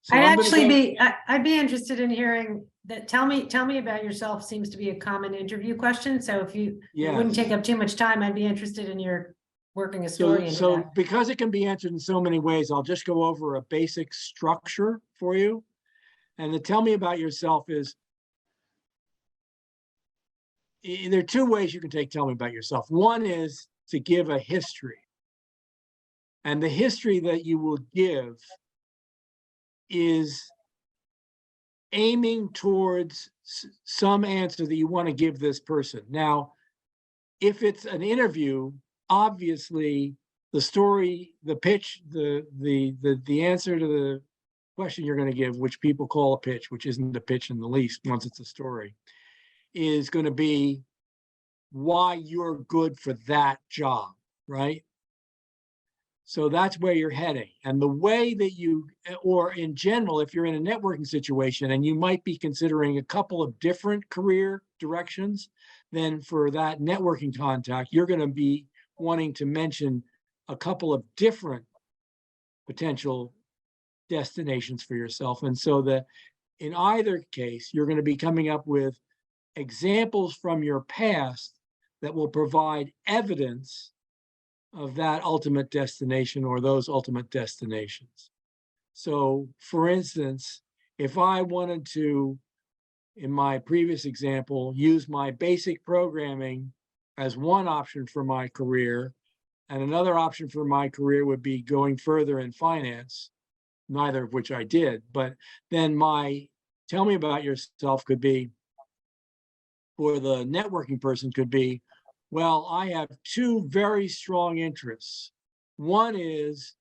So I'd be interested in hearing that. Tell me about yourself seems to be a common interview question. So if it wouldn't take up too much time, I'd be interested in your working a story into So that. because it can be answered in so many ways, I'll just go over a basic structure for you. And the tell me about yourself is, there are two ways you can take tell me about yourself. One is to give a history. And the history that you will give is aiming towards some answer that you want to give this person. Now, if it's an interview, obviously the story, the pitch, the answer to the question you're going to give, which people call a pitch, which isn't a pitch in the least once it's a story, is going to be why you're good for that job, right? So that's where you're heading. And the way that you, or in general, if you're in a networking situation and you might be considering a couple of different career directions, then for that networking contact, you're going to be wanting to mention a couple of different potential destinations for yourself. And so that in either case, you're going to be coming up with examples from your past that will provide evidence of that ultimate destination or those ultimate destinations. So for instance, if I wanted to, in my previous example, use my basic programming as one option for my career, and another option for my career would be going further in finance, neither of which I did, but then my tell me about yourself could be, for the networking person could be, well, I have two very strong interests. One is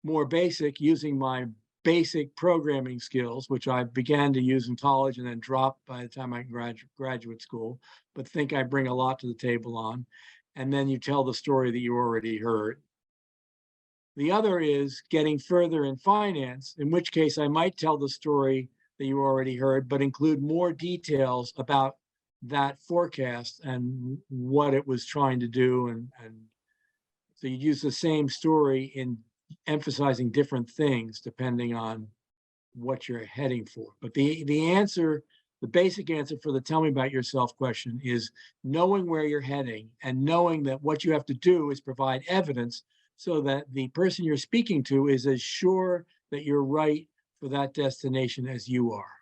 more basic, using my basic programming skills, which I began to use in college and then dropped by the time I graduate school, but think I bring a lot to the table on. And then you tell the story that you already heard. The other is getting further in finance, in which case I might tell the story that you already heard, but include more details about that forecast and what it was trying to do. And so you use the same story in emphasizing different things depending on what you're heading for. But the answer, the basic answer for the tell me about yourself question is knowing where you're heading and knowing that what you have to do is provide evidence so that the person you're speaking to is as sure that you're right for that destination as you are.